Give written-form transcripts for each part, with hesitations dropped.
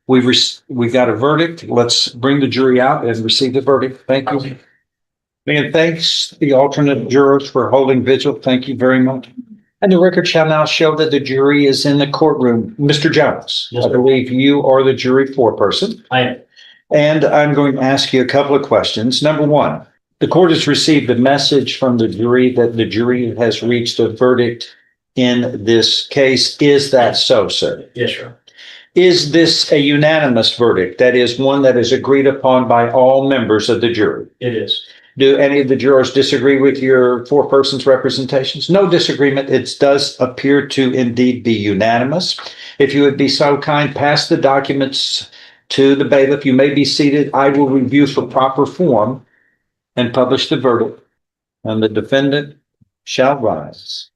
right. We've got a verdict. Let's bring the jury out and receive the verdict. Thank you. And thanks the alternate jurors for holding vigil. Thank you very much. And the record shall now show that the jury is in the courtroom. Mr. Jones, Yes, I sir. believe you are the jury foreperson. I am. And I'm going to ask you a couple of questions. Number one, the court has received a message from the jury that the jury has reached a verdict in this case. Is that so, sir? Yes, sir. Is this a unanimous verdict? That is one that is agreed upon by all members of the jury? It is. Do any of the jurors disagree with your foreperson's representations? No disagreement. It does appear to indeed be unanimous. If you would be so kind, pass the documents to the bailiff. You may be seated. I will review for proper form and publish the verdict, and the defendant shall rise.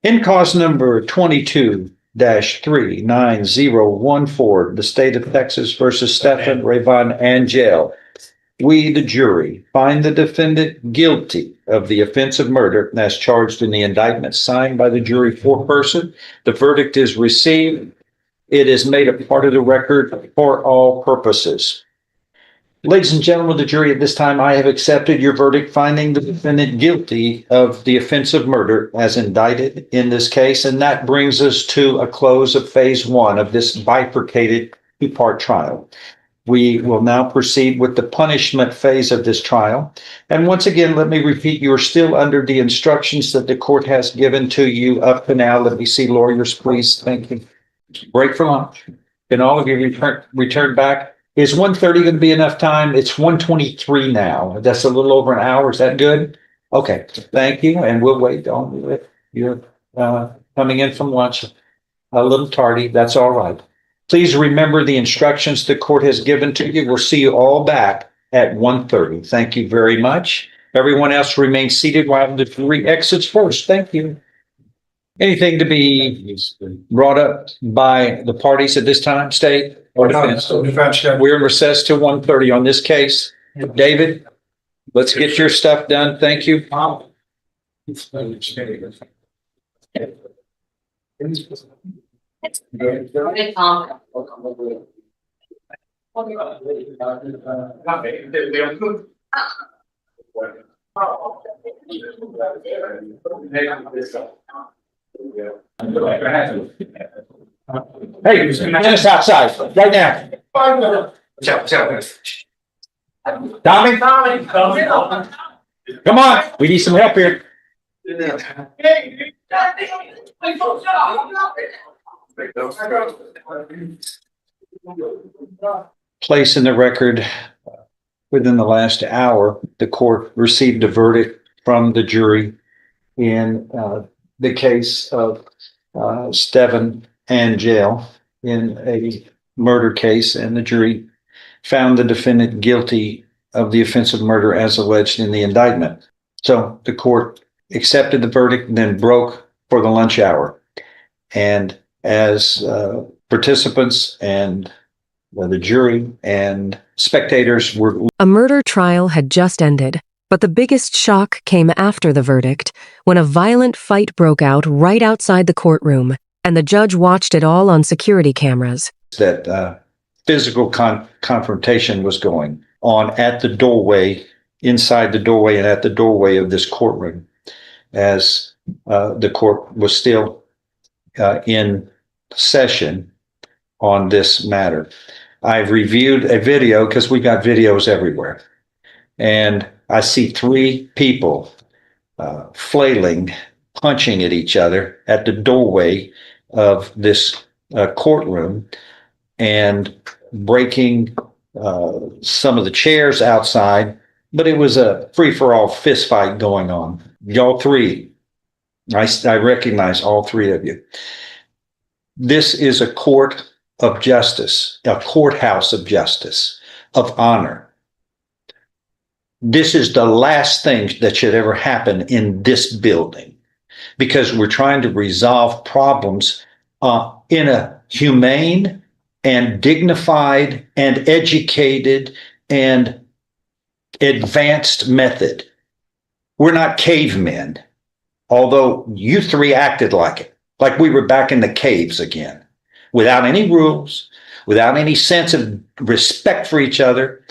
In cause number 22-39014, the state of Texas versus Stephan Rayvon Angel, we, the jury, find the defendant guilty of the offense of murder as charged in the indictment signed by the jury foreperson. The verdict is received. It is made a part of the record for all purposes. Ladies and gentlemen of the jury, at this time, I have accepted your verdict finding the defendant guilty of the offense of murder as indicted in this case. And that brings us to a close of phase one of this bifurcated two-part trial. We will now proceed with the punishment phase of this trial. And once again, let me repeat, you're still under the instructions that the court has given to you up to now. Let me see lawyers, please. Thank you. Break for lunch. Can all of you return back? Is 1:30 going to be enough time? It's 1:23 now. That's a little over an hour. Is that good? Okay, thank you. And we'll wait on you're coming in from lunch a little tardy. That's all right. Please remember the instructions the court has given to you. We'll see you all back at 1:30. Thank you very much. Everyone else remain seated while the jury exits first. Thank you. Anything to be brought up by the parties at this time, state or defense? We're in recess till 1:30 on this case. David, let's get your stuff done. Thank you. Hey, get us outside right now. Tommy, come on. We need some help here. Place in the record, within the last hour, the court received a verdict from the jury in the case of Stephan Angel in a murder case, and the jury found the defendant guilty of the offense of murder as alleged in the indictment. So the court accepted the verdict and then broke for the lunch hour. And as participants and the jury and spectators were... A murder trial had just ended, but the biggest shock came after the verdict, when a violent fight broke out right outside the courtroom, and the judge watched it all on security cameras. That physical confrontation was going on at the doorway, inside the doorway and at the doorway of this courtroom, as the court was still in session on this matter. I've reviewed a video because we got videos everywhere. And I see three people flailing, punching at each other at the doorway of this courtroom and breaking some of the chairs outside. But it was a free-for-all fist fight going on. Y'all three, I recognize all three of you. This is a court of justice, a courthouse of justice, of honor. This is the last thing that should ever happen in this building, because we're trying to resolve problems in a humane and dignified and educated and advanced method. We're not cavemen, although you three acted like it, like we were back in the caves again, without any rules, without any sense of respect for each other.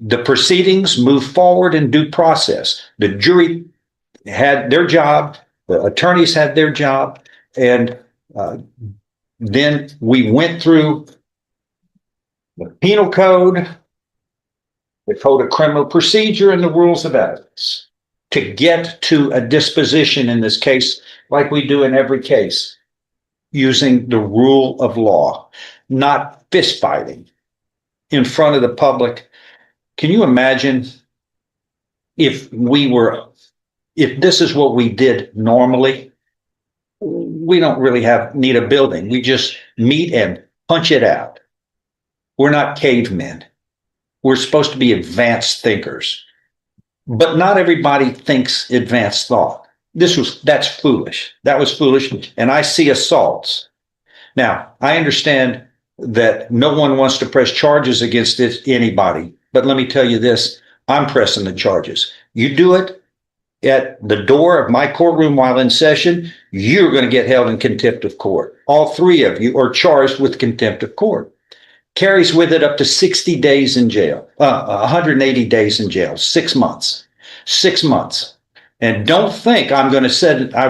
The proceedings move forward in due process. The jury had their job, the attorneys had their job, and then we went through the penal code, the code of criminal procedure, and the rules of evidence to get to a disposition in this case, like we do in every case, using the rule of law, not fist fighting in front of the public. Can you imagine if this is what we did normally? We don't really need a building. We just meet and punch it out. We're not cavemen. We're supposed to be advanced thinkers. But not everybody thinks advanced thought. That's foolish. That was foolish. And I see assaults. Now, I understand that no one wants to press charges against anybody. But let me tell you this, I'm pressing the charges. You do it at the door of my courtroom while in session, you're going to get held in contempt of court. All three of you are charged with contempt of court. Carries with it up to 60 days in jail, 180 days in jail, 6 months, 6 months. And don't think I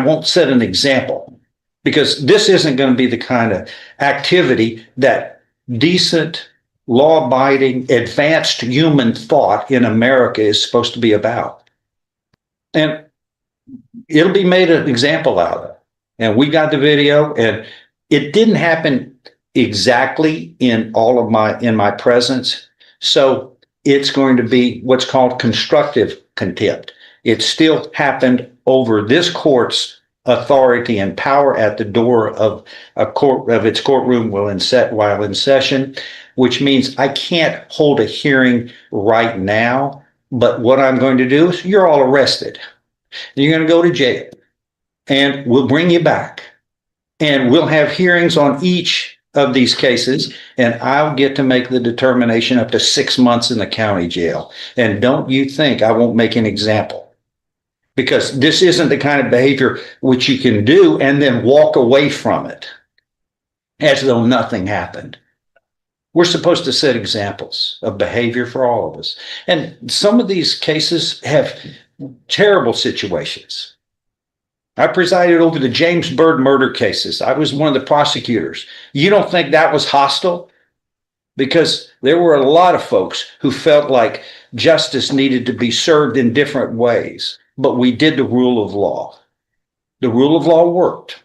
won't set an example, because this isn't going to be the kind of activity that decent, law-abiding, advanced human thought in America is supposed to be about. And it'll be made an example out of. And we got the video, and it didn't happen exactly in my presence. So it's going to be what's called constructive contempt. It still happened over this court's authority and power at the door of its courtroom while in session, which means I can't hold a hearing right now. But what I'm going to do is you're all arrested. You're going to go to jail, and we'll bring you back, and we'll have hearings on each of these cases, and I'll get to make the determination up to 6 months in the county jail. And don't you think I won't make an example, because this isn't the kind of behavior which you can do and then walk away from it as though nothing happened. We're supposed to set examples of behavior for all of us. And some of these cases have terrible situations. I presided over the James Byrd murder cases. I was one of the prosecutors. You don't think that was hostile? Because there were a lot of folks who felt like justice needed to be served in different ways. But we did the rule of law. The rule of law worked.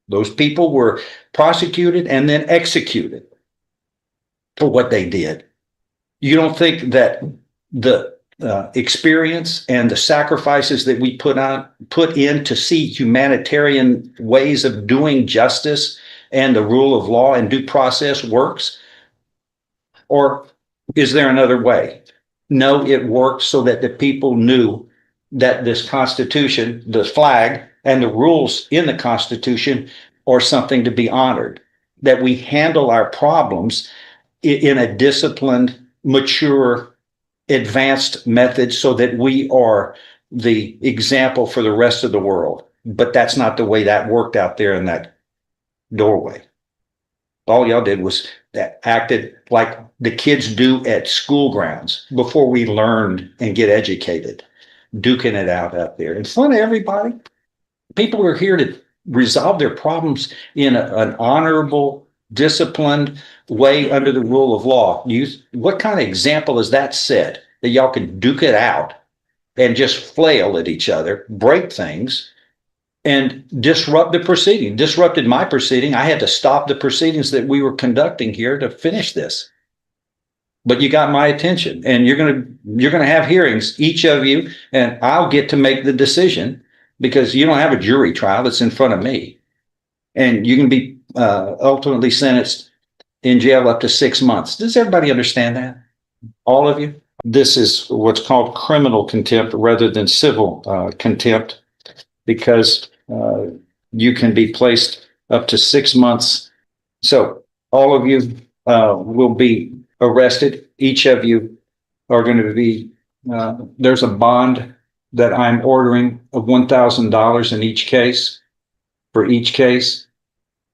Those people were prosecuted and then executed for what they did. You don't think that the experience and the sacrifices that we put in to see humanitarian ways of doing justice and the rule of law and due process works? Or is there another way? No, it worked so that the people knew that this Constitution, the flag, and the rules in the Constitution are something to be honored, that we handle our problems in a disciplined, mature, advanced method so that we are the example for the rest of the world. But that's not the way that worked out there in that doorway. All y'all did was acted like the kids do at school grounds before we learned and get educated, duking it out there in front of everybody. People are here to resolve their problems in an honorable, disciplined way under the rule of law. What kind of example is that set that y'all can duke it out and just flail at each other, break things, and disrupt the proceeding? Disrupted my proceeding. I had to stop the proceedings that we were conducting here to finish this. But you got my attention, and you're gonna have hearings, each of you, and I'll get to make the decision, because you don't have a jury trial. It's in front of me, and you can be ultimately sentenced in jail up to 6 months. Does everybody understand that? All of you? This is what's called criminal contempt rather than civil contempt, because you can be placed up to 6 months. So all of you will be arrested. Each of you are going to be, there's a bond that I'm ordering of $1,000 in each case. For each case,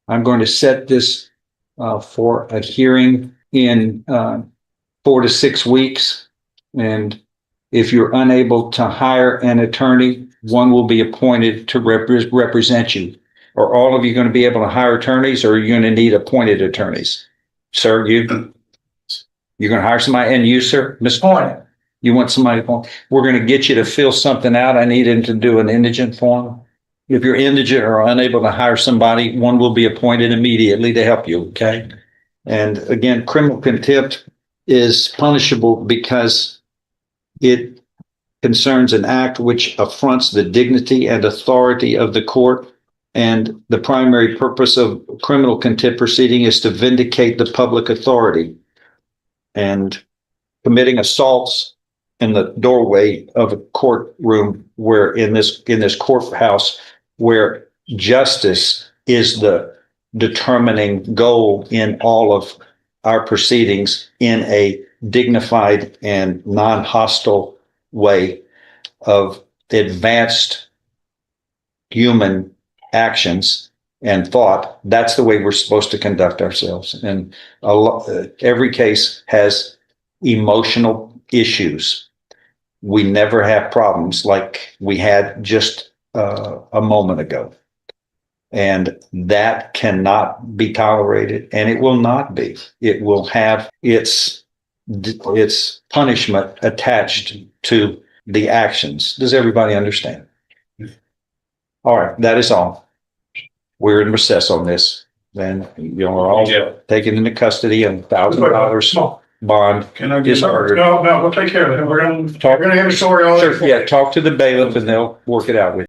I'm going to set this for a hearing in 4 to 6 weeks. And if you're unable to hire an attorney, one will be appointed to represent you. Are all of you going to be able to hire attorneys, or are you going to need appointed attorneys? Sir, you're going to hire somebody, and you, sir, Ms. Point, you want somebody to point? We're going to get you to fill something out. I need him to do an indigent form. If you're indigent or unable to hire somebody, one will be appointed immediately to help you, okay? And again, criminal contempt is punishable because it concerns an act which affronts the dignity and authority of the court. And the primary purpose of criminal contempt proceeding is to vindicate the public authority. And committing assaults in the doorway of a courtroom, where in this courthouse, where justice is the determining goal in all of our proceedings, in a dignified and non-hostile way of advanced human actions and thought. That's the way we're supposed to conduct ourselves. And every case has emotional issues. We never have problems like we had just a moment ago. And that cannot be tolerated, and it will not be. It will have its punishment attached to the actions. Does everybody understand? All right, that is all. We're in recess on this. Then we're all taken into custody, and $1,000 bond Can I get is ordered. No, we'll take care of it. We're gonna have a story all that. Sure, yeah, talk to the bailiff and they'll work it out with you.